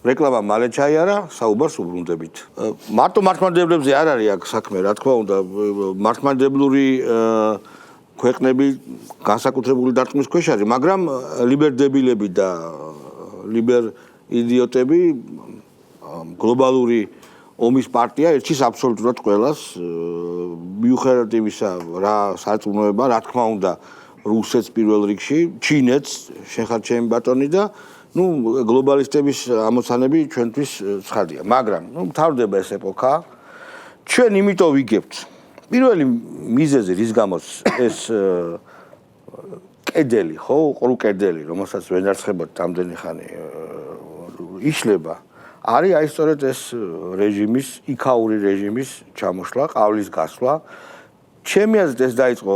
რეკლამა მალე ჩაიარა, საუბარს უბრუნდებით. მარტო მართლმადიდებლებზე არ არის აქ საქმე, რა თქმა უნდა, მართლმადიდებლური ქვეყნები განსაკუთრებული დარტყმის ქვეშ არის, მაგრამ ლიბერდებილები და ლიბერ იდიოტები გლობალური ომის პარტია ერჩის აბსოლუტურად ყველას, მიუხედავად იმისა, რა სარწმუნოება, რა თქმა უნდა, რუსეთს პირველ რიგში, ჩინეთს, შენ ხარ ჩემი ბატონი და გლობალისტების ამოცანები ჩვენთვის ცხადია, მაგრამ მთავრდება ეს ეპოქა. ჩვენ იმიტომ ვიგებთ პირველი მიზეზი, რის გამოც ეს კედელი, ხო, ყრუ კედელი, რომელსაც ვერ არცხებოდ ამდენი ხანი იშლება, არის აი სწორედ ეს რეჟიმის, იქაური რეჟიმის ჩამოშლა, ყავლის გასვლა. ჩემი აზრით ეს დაიწყო,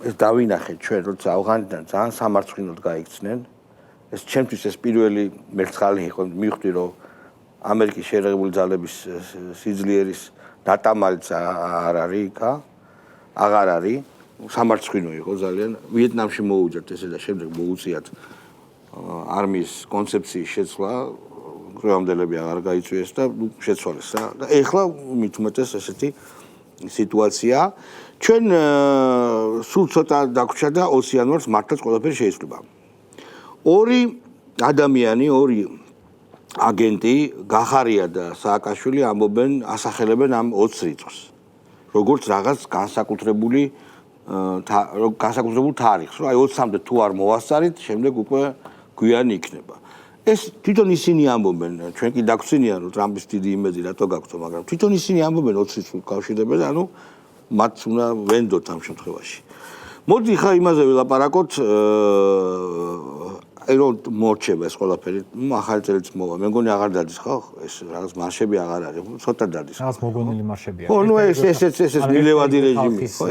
ეს დავინახეთ ჩვენ, როცა ავღანეთიდან ძალიან სამარცხვინოდ გაიქცნენ. ეს ჩემთვის ეს პირველი მერცხალი იყო, მივხვდი რომ ამერიკის შეერაღებული ძალების სიძლიერის დატამალიც არ არის იქა, აღარ არის, სამარცხვინო იყო ძალიან. ვიეტნამში მოუჯერთ ესე და შემდეგ მოუწიათ არმიის კონცეფციის შეცვლა, კრევამდელები აღარ გაიწვიეს და შეცვალეს რა. და ეხლა მით უმეტეს ესეთი სიტუაცია. ჩვენ სულ ცოტა დაგვრჩა და 20 იანვარს მართლაც ყველაფერი შეიცვლება. ორი ადამიანი, ორი აგენტი, გახარია და სააკაშვილი ამბობენ, ასახელებენ ამ 20 რიცხვს. როგორც რაღაც განსაკუთრებულ თარიღს, რომ აი 20-მდე თუ არ მოვასწარით, შემდეგ უკვე გვიანი იქნება. ეს თვითონ ისინი ამბობენ, ჩვენ კი დაგვცინიან, რომ ტრამპის დიდი იმედი რატო გაქვთ, მაგრამ თვითონ ისინი ამბობენ 20 რიცხვს კავშირდებენ, ანუ მათ უნდა ვენდოთ ამ შემთხვევაში. მოდი ხა იმაზე ვილაპარაკოთ, აი რომ მორჩება ეს ყველაფერი, ახალი წელიც მოვა. მე მგონი აღარ დადის ხო? ეს რაღაც მარშები აღარ არის, ცოტა დადის. რაღაც მოგონილი მარშებია. ხო, ნუ ეს მილევადი რეჟიმი, ხო?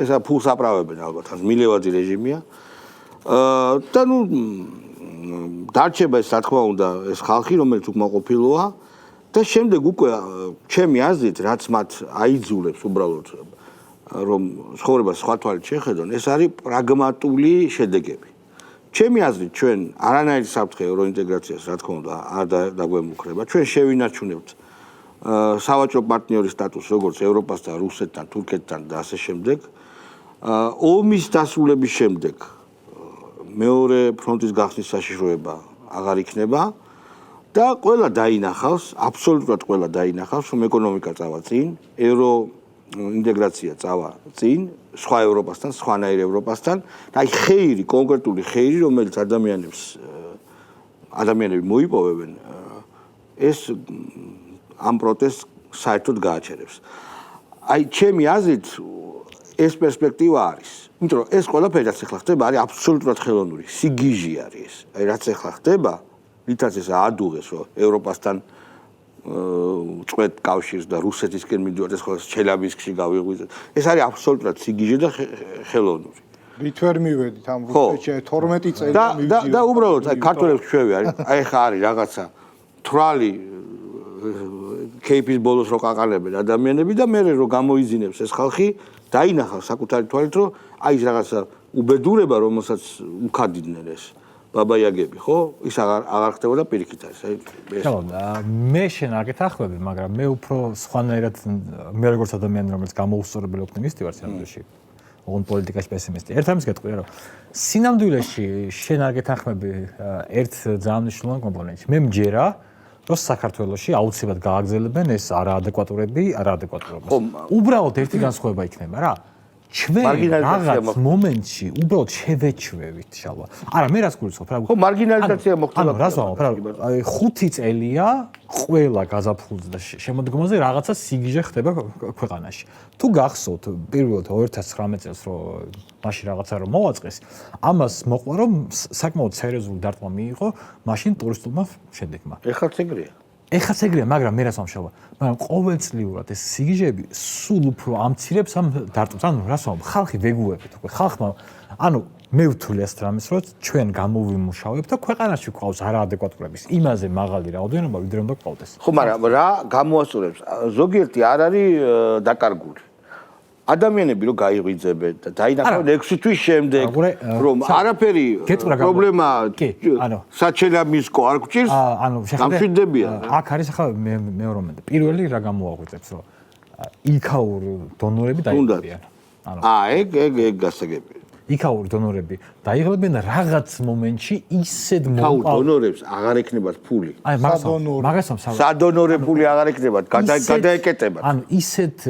ეს ფულს აპრავებენ ალბათ, ეს მილევადი რეჟიმია. და ნუ დარჩება ეს რა თქმა უნდა, ეს ხალხი, რომელიც უკმაყოფილოა და შემდეგ უკვე ჩემი აზრით, რაც მათ აიძულებს უბრალოდ რომ ცხოვრებას სხვა თვალით შეხედონ, ეს არის პრაგმატული შედეგები. ჩემი აზრით, ჩვენ არანაირი საფრთხე ევროინტეგრაციას, რა თქმა უნდა, არ დაგვემუქრება. ჩვენ შევინარჩუნებთ სავაჭრო პარტნიორის სტატუსს, როგორც ევროპასთან, რუსეთთან, თურქეთთან და ასე შემდეგ. ომის დასრულების შემდეგ მეორე ფრონტის გახსნის საშიშროება აღარ იქნება და ყველა დაინახავს, აბსოლუტურად ყველა დაინახავს, რომ ეკონომიკა წავა წინ, ევროინტეგრაცია წავა წინ, სხვა ევროპასთან, სხვანაირ ევროპასთან და აი ხეირი, კონკრეტული ხეირი, რომელიც ადამიანები მოიპოვებენ, ეს ამ პროტესტს საერთოდ გააჩერებს. აი ჩემი აზრით ეს პერსპექტივა არის. იმიტომ რომ ეს ყველაფერი რაც ახლა ხდება, არის აბსოლუტურად ხელოვნური, სიგიჟი არის ეს. აი რაც ახლა ხდება, ვითაც ეს აადუღეს, რომ ევროპასთან წვეთ კავშირს და რუსეთისკენ მიდივართ, ეს ხოლმე ჩელაბინსკში გავიღვიძეთ. ეს არის აბსოლუტურად სიგიჟე და ხელოვნური. რით ვერ მივედით ამ რუსეთში 12 წელი მივიდით. და უბრალოდ აი ქართველებს ჩვევი არის. აი ხა არის რაღაცა თრალი кейპის ბოლოს რო ყაყალებენ ადამიანები და მე რო გამოიძინებს ეს ხალხი დაინახავს საკუთარი თვალით, რომ აი ეს რაღაცა უბედურება, რომელსაც უქადიდნენ ეს ბაბაიაგები, ხო? ის აღარ ხდებოდა პირიქით არის. აი ეს. მე შენ არ გეთანხმები, მაგრამ მე უფრო სხვანაირად მე როგორც ადამიანი, რომელიც გამოუსწორებელი ოპტიმისტი ვარ სინამდვილეში. ოღონდ პოლიტიკაში პესიმისტი. ერთ ამის გეტყვია, რომ სინამდვილეში შენ არ გეთანხმები ერთ ძალიან მნიშვნელოვან კომპონენტში. მე მჯერა რომ საქართველოში აუცილებლად გააგზელებენ ეს არაადეკვატურობას. უბრალოდ ერთი განსხვავება იქნება რა. ჩვენ რაღაც მომენტში უბრალოდ შევეჩვევით შალვა. არა, მე რას გულისხმობ რა. ხო, მარგინალიზაცია მოხდება. ანუ რას ვამბობ რა. 5 წელია ყველა გაზაფხულზე და შემოდგომაზე რაღაცა სიგიჟე ხდება ქვეყანაში. თუ გახსოვთ პირველად 2019 წელს რომ მაშინ რაღაცა რომ მოვაწყეს, ამას მოყვა რომ საკმაოდ სერიოზული დარტყმა მიიღო მაშინ ტურისტულმა შედეგმა. ეხლაც ეგრეა. ეხლაც ეგრეა, მაგრამ მე რას ვამშობა, მაგრამ ყოველწლიურად ეს სიგიჟეები სულ უფრო ამცირებს ამ დარტყმას. ანუ რას ვამბობ, ხალხი ვეგუებით უკვე, ხალხმა, ანუ მე ვთვლი ასეთ რამეს, რომ ჩვენ გამოვიმუშავებთ და ქვეყანაში გვყავს არაადეკვატურების იმაზე მაღალი რაოდენობა, ვიდრე უნდა გვყავდეს. ხო, მაგრამ რა გამოასწორებს? ზოგიერთი არ არის დაკარგული. ადამიანები რომ გაიღვიძებენ და დაინახავენ 6 თვის შემდეგ რომ არაფერი პრობლემა საჩელამისკო არ გჭირს გამშვიდებიან აქ არის ახლა მეორე მომენტი პირველი რა გამოაღვიძებს რომ იქაური დონორები დაიღებიან ეგ გასაგებია იქაური დონორები დაიღებენ რაღაც მომენტში ისედ იქაურ დონორებს აღარ ექნებათ ფული აი მაგასთან სადონორე ფული აღარ ექნებათ გადაეკეტებათ ანუ ისეთ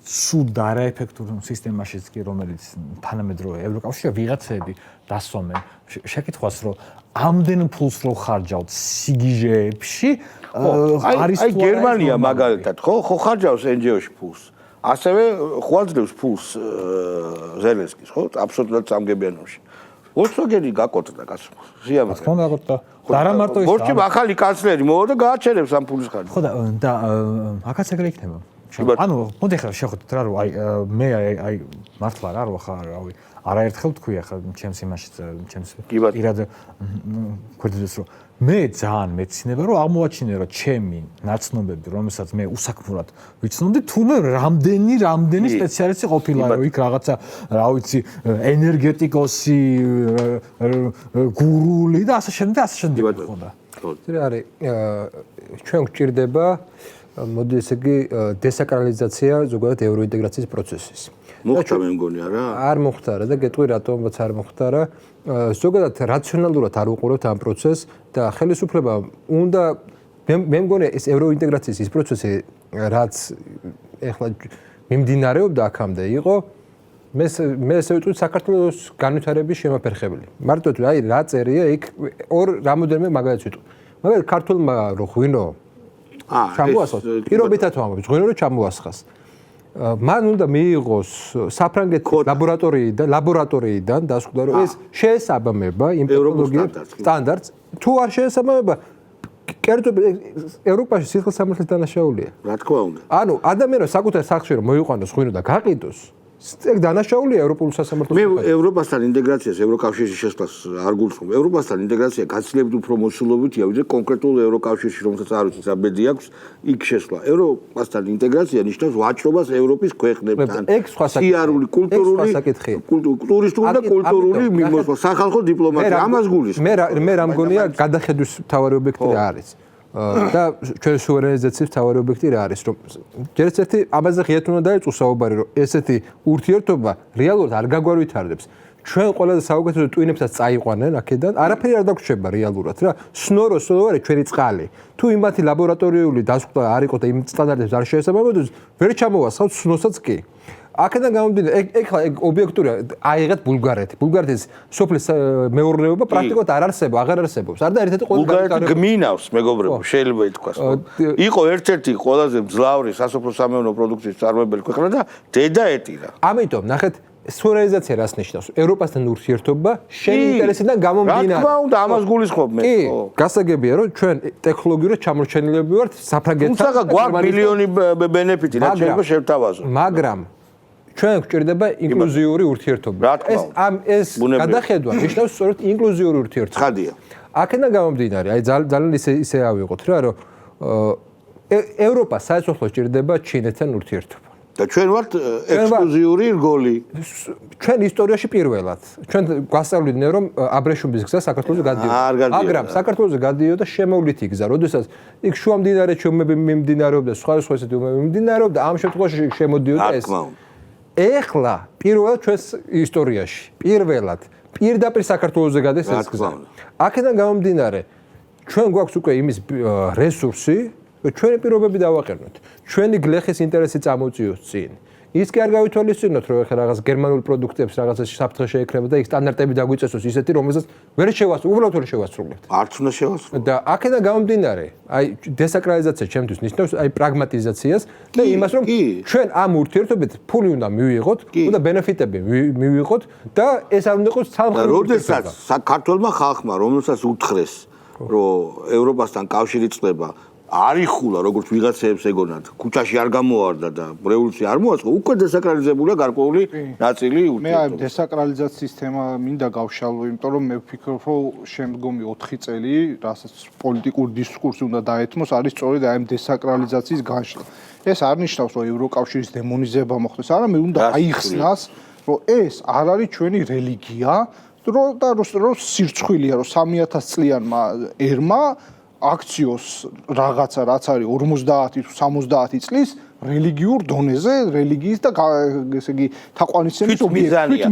სულ არაეფექტურ სისტემაშიც კი რომელიც თანამედროვე ევროკავშირში ვიღაცები დასვამენ შეკითხვას რომ ამდენ ფულს რო ხარჯავთ სიგიჟეებში არის აი გერმანია მაგალითად ხო ხარჯავს NGO-ში ფულს ასევე ხვალძლევს ფულს ზელენსკის ხო აბსოლუტურად სამგებიანოში ვოლცვაგენი გაკოტრდა კაცო სიამოვნებაა თქმა უნდა გაკოტრდა და არა მარტო ის ბორჩი ახალი კანცლერი მოვა და გააჩერებს ამ ფულის ხარჯს ხო და აქაც ეგრე იქნება ანუ მოდი ხარ შევხვდით რა რომ აი მე აი მართლა რა რო ხარ რავი არაერთხელ თქვი ახლა ჩემს იმაში ჩემს პირად გვერდებს რომ მე ძალიან მეცნობა რომ აღმოაჩინე რომ ჩემი ნაცნობები რომელსაც მე უსაქმურად ვიცნობდი თურმე რამდენი სპეციალისტი ყოფილა რომ იქ რაღაცა რა ვიცი ენერგეტიკოსი გურული და ასე შემდეგ ხონდა არის ჩვენ გვჭირდება მოდი ესე იგი დესაკრალიზაცია ზოგადად ევროინტეგრაციის პროცესის მოხდა მე მგონი არა არ მოხდარა და გეტყვი რატომაც არ მოხდარა ზოგადად რაციონალურად არ უყურებთ ამ პროცესს და ხელისუფლება უნდა მე მგონი ეს ევროინტეგრაციის ის პროცესი რაც ეხლა მიმდინარეობდა აქამდე იყო მე ესე ვიტყვი საქართველოს განვითარების შემაფერხებელი მარტო თუ აი რა წერია იქ ორ რამოდენიმე მაგალითს ვიტყვი მაგრამ ქართულმა რო ღვინო ჩამოასხოს პირობითად ვამბობ ღვინო რო ჩამოასხას მან უნდა მიიღოს საფრანგეთის ლაბორატორიიდან დასკვნა რომ ეს შეესაბამება იმ ტექნოლოგიებს სტანდარტს თუ არ შეესაბამება კერძო ევროპაში სიხე-სამართლის დანაშაულია რა თქმა უნდა ანუ ადამიანს საკუთარ სახლში რომ მოიყვანოს ღვინო და გაყიდოს ეგ დანაშაულია ევროპულ სასამართლოს მე ევროპასთან ინტეგრაციას ევროკავშირში შესვლას არ გულისხმობ ევროპასთან ინტეგრაცია გაცილებით უფრო მოსულობითია ვიდრე კონკრეტულ ევროკავშირში რომელსაც არ ვიცი საბედი აქვს იქ შესვლა ევროპასთან ინტეგრაცია ნიშნავს ვაჭრობას ევროპის ქვეყნებთან სიარული კულტურული ტურისტული და კულტურული მიმოსვლა სახალხო დიპლომატია ამას გულისხმობ მე რა მგონია გადახედვის მთავარი ობიექტი რა არის და ჩვენი სუვერენიზაციის მთავარი ობიექტი რა არის რომ ჯერ ერთი ამაზე ღიად უნდა დაიწყოს საუბარი რომ ესეთი ურთიერთობა რეალურად არ გაგვარვითარდებს ჩვენ ყველაზე საუკეთესო ტვინებსაც წაიყვანენ აქედან არაფერი არ დაგვრჩება რეალურად რა სნორო არის ჩვენი წყალი თუ იმათი ლაბორატორიული დასკვნა არ იყო და იმ სტანდარტებს არ შეესაბამებოდეს ვერ ჩამოვასხავთ სნოსაც კი აქედან გამომდინარე ეგ ობიექტურია აიღეთ ბულგარეთის სოფლის მეურნეობა პრაქტიკულად არ არსებობს არ და ერთ-ერთი ბულგარეთი გმინავს მეგობრებო შეიძლება ითქვას იყო ერთ-ერთი ყველაზე მძლავრი სასოფლო სამეურნეო პროდუქციის მწარმოებელი ქვეყანა და დედა ეტირა ამიტომ ნახეთ სუვერენიზაცია რას ნიშნავს ევროპასთან ურთიერთობა შენი ინტერესიდან გამომდინარე რა თქმა უნდა ამას გულისხმობ მე კი გასაგებია რომ ჩვენ ტექნოლოგიურად ჩამორჩენილები ვართ საფრანგეთთან თუმცა გვაქვს მილიონი ბენეფიტი რაც შეიძლება შევთავაზოთ მაგრამ ჩვენ გვჭირდება ინკლუზიური ურთიერთობა ეს გადახედვა ნიშნავს სწორედ ინკლუზიური ურთიერთობა ხადია აქედან გამომდინარე აი ძალიან ისე ავიღოთ რა რომ ევროპა საერთოდ ჭირდება ჩინეთთან ურთიერთობა და ჩვენ ვართ ექსკლუზიური რგოლი ჩვენ ისტორიაში პირველად ჩვენ გვასწავლდნენ რომ აბრეშუმის გზა საქართველოს გადიოდა მაგრამ საქართველოს გადიოდა შემოვლითი გზა როდესაც იქ შუამდინარე ჩომები მიმდინარეობდა სხვა ესეთი ომები მიმდინარეობდა ამ შემთხვევაში შემოდიოდა ეს ეხლა პირველად ჩვენს ისტორიაში პირველად პირდაპირ საქართველოსზე გადის ეს გზა აქედან გამომდინარე ჩვენ გვაქვს უკვე იმის რესურსი ჩვენი პირობები დავაყენოთ ჩვენი გლეხის ინტერესი წამოვწიოთ წინ ის კი არ გავითვალისწინოთ რომ ეხლა რაღაც გერმანულ პროდუქტებს რაღაცა საფრთხე შეექნება და იქ სტანდარტები დაგვიწესოს ისეთი რომელსაც ვერ შევასრულებთ უბრალოდ ვერ შევასრულებთ არც უნდა შევასრულოთ და აქედან გამომდინარე აი დესაკრალიზაცია ჩემთვის ნიშნავს აი პრაგმატიზაციას და იმას რომ ჩვენ ამ ურთიერთობით ფული უნდა მივიღოთ უნდა ბენეფიტები მივიღოთ და ეს არ უნდა იყოს სამხედრო როდესაც საქართველოს ხალხმა რომელსაც უთხრეს რომ ევროპასთან კავშირი წლება არიხულა როგორც ვიღაცებს ეგონათ ქუჩაში არ გამოვარდა და რევოლუცია არ მოაწყო უკვე დესაკრალიზებულია გარკვეული ნაწილი მე აი დესაკრალიზაციის თემა მინდა გავშალო იმიტომ რომ მე ვფიქრობ რომ შემდგომი 4 წელი რასაც პოლიტიკურ დისკურსი უნდა დაეთმოს არის სწორედ აი ამ დესაკრალიზაციის განშლა ეს არ ნიშნავს რომ ევროკავშირის დემონიზება მოხდეს არამედ უნდა აიხსნას რომ ეს არ არის ჩვენი რელიგია რომ სირცხვილია რომ 3000 წლიანმა ერმა აქციოს რაღაცა რაც არის 50 თუ 70 წლის რელიგიურ დონეზე რელიგიის და ესე იგი თაყვანისცემის თვითმიზანია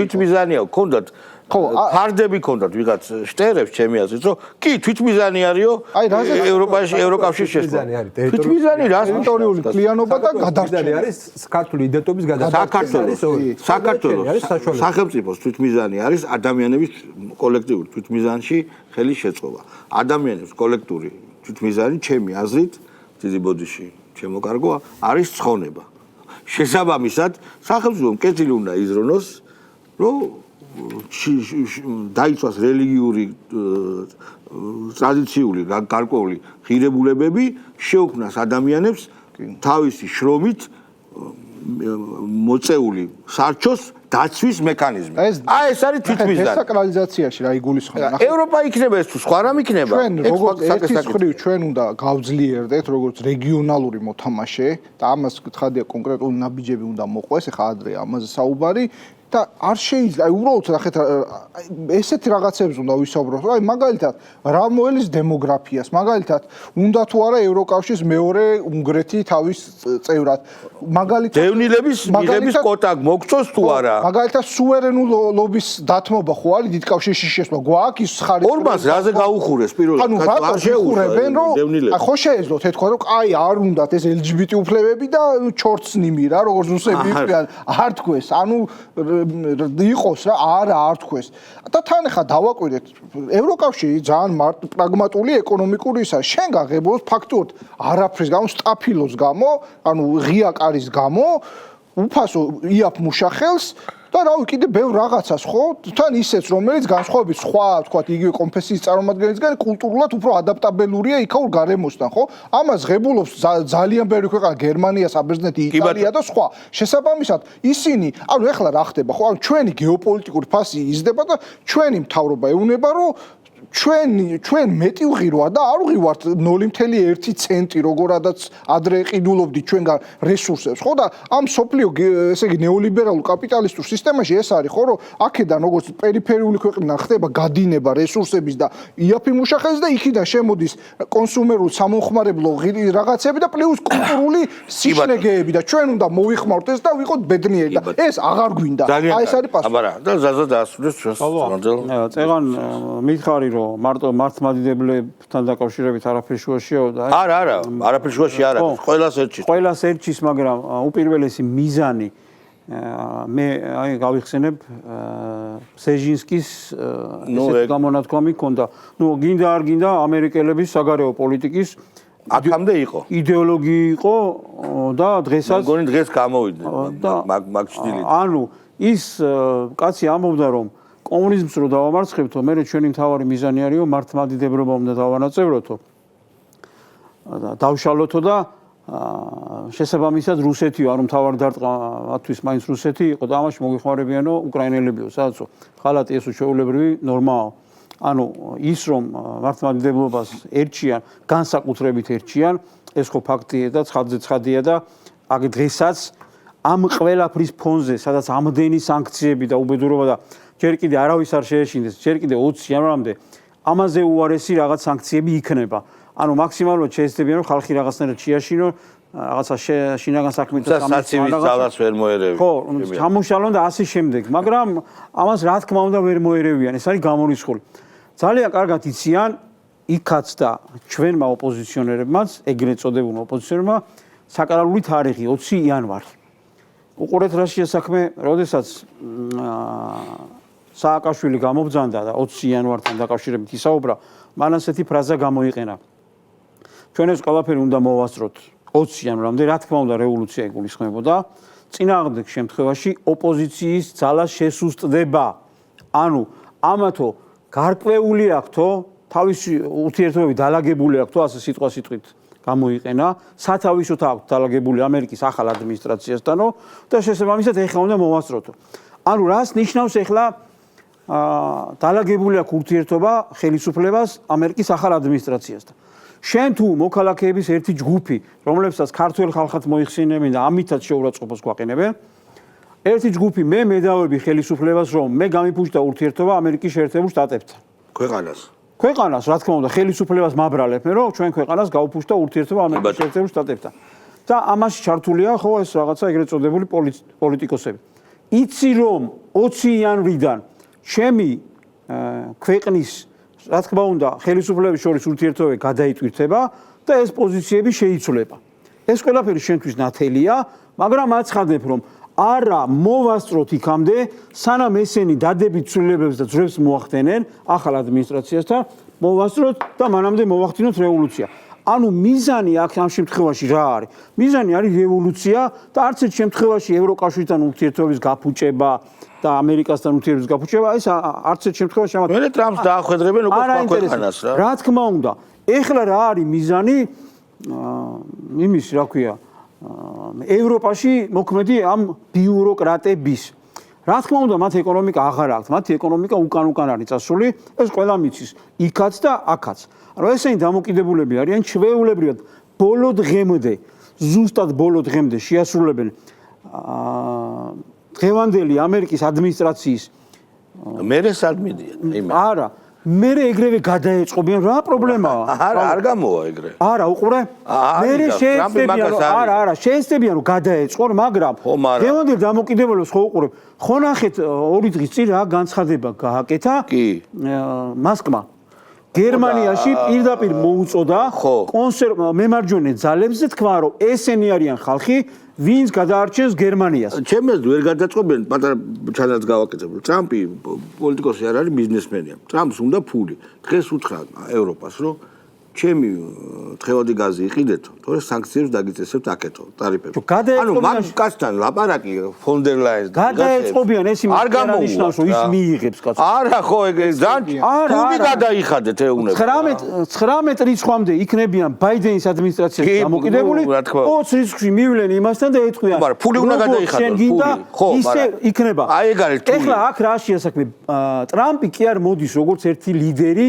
თვითმიზანია გქონდათ ფარდები გქონდათ ვიღაც შტერებს ჩემი აზრით რომ კი თვითმიზანი არისო ევროპაში ევროკავშირის შესწავლა თვითმიზანი რა ტერიტორიული კლიანობა და გადარჩენა არის საქართველოს იდენტობის გადარჩენა საქართველოს სახელმწიფოს თვითმიზანი არის ადამიანების კოლექტიური თვითმიზანში ხელის შეწყობა ადამიანების კოლექტიური თვითმიზანი ჩემი აზრით დიდი ბოდიში ჩემო კარგო არის ცხონება შესაბამისად სახელმწიფომ კეთილი უნდა იზრუნოს რომ დაიცვას რელიგიური ტრადიციული გარკვეული ღირებულებები შეუქმნას ადამიანებს თავისი შრომით მოწეული სარჩოს დაცვის მექანიზმი. აი ეს არის თვითმიზანი. დესაკრალიზაციაში რა იგულისხმება? ევროპა იქნება ეს თუ სხვა რამ იქნება? ჩვენ როგორც ერთის მხრივ ჩვენ უნდა გავძლიერდეთ როგორც რეგიონალური მოთამაშე და ამას გითხადია კონკრეტული ნაბიჯები უნდა მოყვეს, ეხლა ადრე ამაზე საუბარი და არ შეიძლება, აი უბრალოდ ნახეთ ესეთი რაღაცებს უნდა ვისაუბროთ, აი მაგალითად რამოელის დემოგრაფიას, მაგალითად უნდა თუ არა ევროკავშირის მეორე უნგრეთი თავის წევრად, მაგალითად დევნილების მიღების კვოტა მოგწოს თუ არა? მაგალითად სუვერენულობის დათმობა ხო არის დიდ კავშირში შესვლა, გვაქვს ხარი ორმას რაზე გაუხურეს პირველად? ანუ რატო შეუხურებენ რომ აი ხო შეეძლოთ ეთქვა რომ აი არ უნდათ ეს LGBT უფლებები და ჩორცნიმი რა როგორც რუსები იყვნენ არ თქვეს ანუ იყოს რა არ თქვეს და თან ახლა დავაკვირდეთ ევროკავშირი ძალიან პრაგმატული ეკონომიკური ისა შენ გაღებულოს ფაქტურად არაფრის გამო სტაფილოს გამო ანუ ღია კარის გამო უფასო იაფ მუშახელს და რავი კიდე ბევრ რაღაცას ხო თან ისეც რომელიც განსხვავებით სხვა თქვათ იგივე კონფესიის წარმომადგენლისგან კულტურულად უფრო ადაპტაბელურია იქაურ გარემოსთან ხო ამას ღებულობს ძალიან ბევრი ქვეყანა გერმანია საბერძნეთი იტალია და სხვა შესაბამისად ისინი ანუ ეხლა რა ხდება ხო ანუ ჩვენი გეოპოლიტიკური ფასი იზრდება და ჩვენი მთავრობა ეუნება რომ ჩვენ მეტი ვღირვა და არ ვღივართ 0.1 ცენტი როგორადაც ადრე ყიდულობდით ჩვენგან რესურსებს ხო და ამ სოფლიო ესე იგი ნეოლიბერალურ კაპიტალისტურ სისტემაში ეს არის ხო რომ აქედან როგორც პერიფერიული ქვეყნიდან ხდება გადინება რესურსების და იაფი მუშახელის და იქიდან შემოდის კონსუმერული სამომხმარებლო რაღაცები და პლუს კულტურული სიშნეგეები და ჩვენ უნდა მოვიხმაროთ ეს და ვიყოთ ბედნიერი და ეს აღარ გვინდა აი ეს არის პასუხი აბარა და ზაზა დაასრულეს ჩვენს მონძელ წეღან მითხარი რომ მარტო მართლმადიდებლებთან დაკავშირებით არაფერი შუაშიაო და არა არაფერი შუაში არ არის ყველას ერჩის მაგრამ უპირველესი მიზანი მე აი გავიხსენებ სეჟინსკის ესეთ გამონათქვამი ქონდა ნუ გინდა არ გინდა ამერიკელების საგარეო პოლიტიკის აქამდე იყო იდეოლოგია იყო და დღესაც მგონი დღეს გამოვიდნენ მაგ ჭდილით ანუ ის კაცი ამბობდა რომ კომუნიზმს რო დავამარცხებთო, მე ჩვენი მთავარი მიზანი არის რომ მართლმადიდებლობა უნდა დავანაწევროთო. დავშალოთო და შესაბამისად რუსეთიო, ანუ მთავარი დარტყმა მათთვის მაინც რუსეთი იყო და ამაში მოგვიხმარებიანო უკრაინელებიო, სადაცო ხალატი ესო შეულებრივი ნორმაა. ანუ ის რომ მართლმადიდებლობას ერჩიან, განსაკუთრებით ერჩიან, ეს ხო ფაქტია და ცხადია და აქ დღესაც ამ ყველაფრის ფონზე, სადაც ამდენი სანქციები და უბედურება და ჯერ კიდე არავის არ შეეშინდეს, ჯერ კიდე 20 იანვრამდე ამაზე უარესი რაღაც სანქციები იქნება. ანუ მაქსიმალურად შეეცდებიან რომ ხალხი რაღაცნაირად შეაშინო, რაღაცა შინაგან საქმეთა სამართლის ძალას ვერ მოერევი. ხო, ჩამოშალონ და ასე შემდეგ, მაგრამ ამას რა თქმა უნდა ვერ მოერევიან, ეს არის გამორიცხული. ძალიან კარგად იციან იქაც და ჩვენმა ოპოზიციონერებმაც, ეგრეთ წოდებულმა ოპოზიციონერებმა საკრალური თარიღი 20 იანვარი. უყურეთ რა შეასაქმე, როდესაც სააკაშვილი გამობძანდა და 20 იანვართან დაკავშირებით ისაუბრა, მან ასეთი ფრაზა გამოიყენა. ჩვენ ეს ყველაფერი უნდა მოვასწროთ 20 იანვრამდე, რა თქმა უნდა რევოლუცია იგულისხმებოდა, წინააღმდეგ შემთხვევაში ოპოზიციის ძალა შესუსტდება. ანუ ამათო გარკვეული აქვთო თავისი ურთიერთობები დალაგებული აქვს თუ ასე სიტყვით გამოიყენა, სათავისოთ აქვს დალაგებული ამერიკის ახალ ადმინისტრაციასთანო და შესაბამისად ეხლა უნდა მოვასწროთო. ანუ რას ნიშნავს ეხლა დალაგებული აქვს ურთიერთობა ხელისუფლებას ამერიკის ახალ ადმინისტრაციასთან. შენ თუ მოქალაქეების ერთი ჯგუფი, რომლებსაც ქართველ ხალხად მოიხსენებენ და ამითაც შეურაცხყოფას გვაყენებენ, ერთი ჯგუფი მე მედავები ხელისუფლებას რომ მე გამიფუშდა ურთიერთობა ამერიკის შეერთებულ შტატებთან. ქვეყანას, რა თქმა უნდა, ხელისუფლებას მაბრალებ მე რომ ჩვენ ქვეყანას გაუფუშდა ურთიერთობა ამერიკის შეერთებულ შტატებთან. და ამაში ჩართულია ხო ეს რაღაცა ეგრეთ წოდებული პოლიტიკოსები. იცი რომ 20 იანვრიდან ჩემი ქვეყნის რა თქმა უნდა ხელისუფლების შორის ურთიერთობები გადაიტვირთება და ეს პოზიციები შეიცვლება. ეს ყველაფერი შენთვის ნათელია, მაგრამ აცხადებ რომ არა მოვასწროთ იქამდე, სანამ ესენი დადებით ცვლილებებს და ძრებს მოახდენენ ახალ ადმინისტრაციასთან, მოვასწროთ და მანამდე მოვახდინოთ რევოლუცია. ანუ მიზანი აქ ამ შემთხვევაში რა არის? მიზანი არის რევოლუცია და არც ერთ შემთხვევაში ევროკავშირთან ურთიერთობის გაფუჭება და ამერიკასთან ურთიერთობის გაფუჭება, ეს არც ერთ შემთხვევაში ამათ. მე ტრამპს დაახვედრებენ როგორც ქვეყანას რა. რა თქმა უნდა, ეხლა რა არის მიზანი იმის, რა ქვია, ევროპაში მოქმედი ამ ბიუროკრატების. რა თქმა უნდა, მათ ეკონომიკა აღარ აქვს, მათი ეკონომიკა უკან არის წასული, ეს ყველა მიცის, იქაც და აქაც. ანუ ესენი დამოკიდებულები არიან ჩვეულებრივად ბოლო დღემდე, ზუსტად ბოლო დღემდე შეასრულებენ დღევანდელი ამერიკის ადმინისტრაციის მერე სად მიდიან? არა, მერე ეგრევე გადაეწყობიან, რა პრობლემაა? არ გამოვა ეგრე. არა, უყურე. მერე შეესწებიან რომ გადაეწყონ, მაგრამ დღევანდელ დამოკიდებულებას ხო უყურებ. ხო ნახეთ 2 დღის წინ რა განცხადება გააკეთა მასკმა. გერმანიაში პირდაპირ მოუწოდა მემარჯვენე ძალებს და თქვა რომ ესენი არიან ხალხი, ვინც გადაარჩენს გერმანიას. ჩემს ვერ გადაწყობენ, პატარა ჩანაც გავაკეთებ. ტრამპი პოლიტიკოსი არ არის, ბიზნესმენია. ტრამპს უნდა ფული. დღეს უთხრა ევროპას, რომ ჩემი თხევადი გაზი იყიდეთო, თორე სანქციებს დაგიწესებთ აქეთო, ტარიფებს. ანუ მან კაცთან ლაპარაკი ფონ დერ ლაიენს გადაეწყობიან ეს იმის არ ნიშნავს რომ ის მიიღებს კაცს. არა ხო ეგ ძალიან ფული გადაიხადეთ ეუნებს. 19 რიცხვამდე იქნებიან ბაიდენის ადმინისტრაციაში დამოკიდებული, 20 რიცხვში მივლენ იმასთან და ეთქვიან. მაგრამ ფული უნდა გადაიხადოს ფული. ხო, ისე იქნება. აი ეგ არის თული. ეხლა აქ რა შეასაქმე? ტრამპი კი არ მოდის როგორც ერთი ლიდერი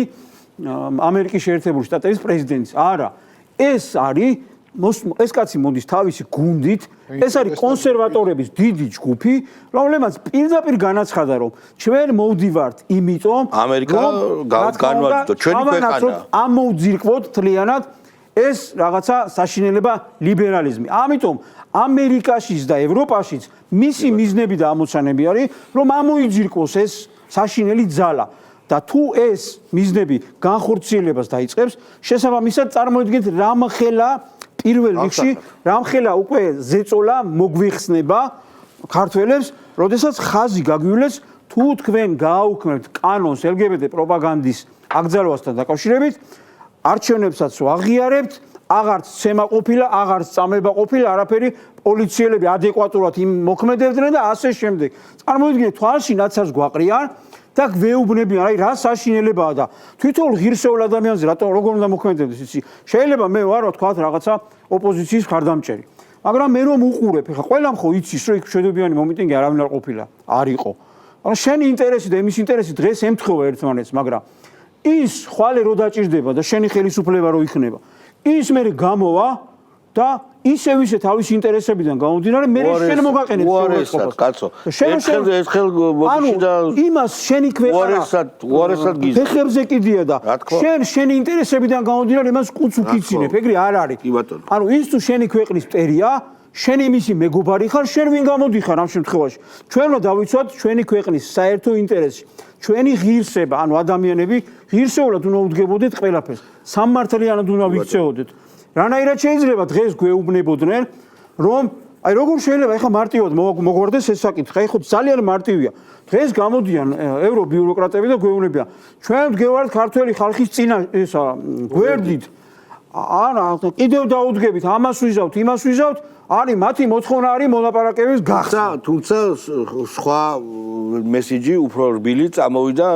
ამერიკის შეერთებული შტატების პრეზიდენტის. არა, ეს არის ეს კაცი მოდის თავისი გუნდით, ეს არის კონსერვატორების დიდი ჯგუფი, რომლებმაც პირდაპირ განაცხადა, რომ ჩვენ მოვდივართ იმიტომ, ამერიკა განვაჯდოთ ჩვენი ქვეყანა. ამოვძირკვოთ თლიანად ეს რაღაცა საშინელება ლიბერალიზმი. ამიტომ ამერიკაშიც და ევროპაშიც მისი მიზნები და ამოცანები არის, რომ ამოიძირკვოს ეს საშინელი ძალა. და თუ ეს მიზნები განხორციელებას დაიწყებს, შესაბამისად წარმოიდგინეთ რამხელა პირველ რიგში, რამხელა უკვე ზეწოლა მოგვიხსნება ქართველებს, როდესაც ხაზი გაგვივლეს თუ თქვენ გააუქმებთ კანონს LGBT პროპაგანდის აკრძალვასთან დაკავშირებით, არჩევნებსაც ვაღიარებთ, აღარც ცემა ყოფილა, აღარც წამება ყოფილა, არაფერი პოლიციელები ადეკვატურად იმ მოქმედებდნენ და ასე შემდეგ. წარმოიდგინეთ თვალში ნაცავს გვაყრიან და გვეუბნებიან, აი რა საშინელებაა და თვითონ ღირსეულ ადამიანზე რატომ როგორ უნდა მოქმედებდეს იცი? შეიძლება მე ვარო თქვა რაღაცა ოპოზიციის მხარდამჭერი. მაგრამ მე რომ უყურებ, ეხლა ყველამ ხო იცის, რომ იქ შედებიანი მომიტინგი არავინ არ ყოფილა, არ იყო. ანუ შენი ინტერესი და იმის ინტერესი დღეს ემთხოვა ერთმანეთს, მაგრამ ის ხვალე რო დაჭირდება და შენი ხელისუფლება რო იქნება, ის მე გამოვა და ისევ ისე თავის ინტერესებიდან გამომდინარე მე შენ მოგაყენებ უარესად კაცო ერთხელ მოგიში და იმას შენი ქვეყანა უარესად გიზ ფეხებზე კიდია და შენი ინტერესებიდან გამომდინარე იმას კუც უკიცინებ ეგრე არ არის ანუ ის თუ შენი ქვეყნის მტერია შენი მისი მეგობარი ხარ შენ ვინ გამოდიხარ ამ შემთხვევაში ჩვენ უნდა დავიცვათ ჩვენი ქვეყნის საერთო ინტერესი ჩვენი ღირსება ანუ ადამიანები ღირსეულად უნდა უდგებოდეთ ყველაფერს სამმართველიანად უნდა ვიქცეოდეთ რანაირად შეიძლება დღეს გვეუბნებოდნენ რომ აი როგორ შეიძლება ეხლა მარტივად მოგვარდეს ეს საკითხი აი ხო ძალიან მარტივია დღეს გამოდიან ევრობიუროკრატები და გვეუბნებიან ჩვენ ვდგევართ ქართველი ხალხის წინა ესა გვერდით არა კიდევ დაუდგებით ამას ვიზავთ იმას ვიზავთ არის მათი მოთხოვნა არის მოლაპარაკებების გახსნა თუმცა სხვა მესიჯი უფრო რბილი წამოვიდა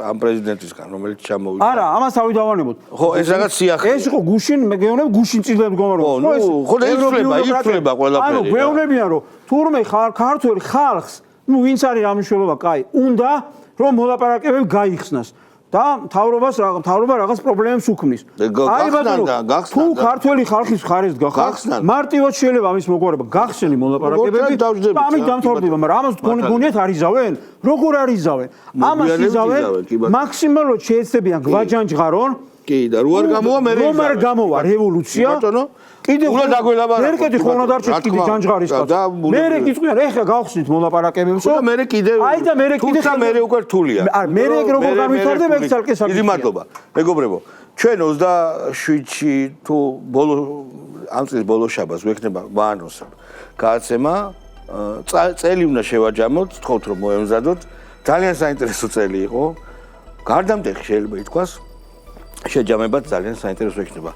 ამ პრეზიდენტისგან რომელიც ჩამოვიდა არა ამას თავი დავანებოთ ხო ეს რაღაც სიახლე ეს იყო გუშინ მე გეუბნები გუშინ წილად მდგომარეობა ხო იცვლება ყველაფერი ანუ გვეუბნებიან რომ თურმე ქართველი ხალხს ნუ ვინც არის რა მნიშვნელობა კაი უნდა რომ მოლაპარაკებები გაიხსნას და მთავრობა რაღაც პრობლემებს უქმნის. აი ბატონო, თუ ქართველი ხალხის მხარეს დგახარ, მარტივად შეიძლება ამის მოგვარება გახსენი მოლაპარაკებები და ამით დამთავრდება, მაგრამ ამას გონიათ არიზავენ? როგორ არიზავენ? ამას იზავენ მაქსიმალურად შეეცდებიან გვაჯანჯღარონ. კი და რო არ გამოვა მე რომ არ გამოვა რევოლუცია. ბატონო კიდე უნდა დაგველაბარაკოთ. მერკეთი ხო უნდა დარჩეს კიდე ჯანჯღარის კაცი. მერე გიწყვიან ეხლა გავხსნით მოლაპარაკებებსო. და მერე კიდე აი და მერე კიდე თუმცა მერე უკვე რთულია. არა მერე როგორ განვითარდება ეს ცალკე საკითხია. დიდი მადლობა. მეგობრებო, ჩვენ 27-ში თუ ბოლო ამ წლის ბოლო შაბათს ვექნება ვაანონსებ. გააცემა წელი უნდა შევაჯამოთ, თქოთ რომ მოემზადოთ. ძალიან საინტერესო წელი იყო. გარდამტეხი შეიძლება ითქვას. შეჯამებად ძალიან საინტერესო იქნება.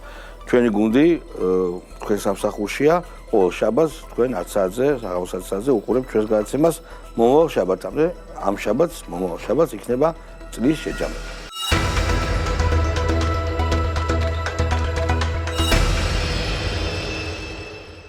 ჩვენი გუნდი თქვენ სამსახურშია, ყოველ შაბათს თქვენ 10 საათზე, საღამოს 10 საათზე უყურებთ ჩვენს გადაცემას. მომავალ შაბათამდე, ამ შაბათს, მომავალ შაბათს იქნება წლის შეჯამება.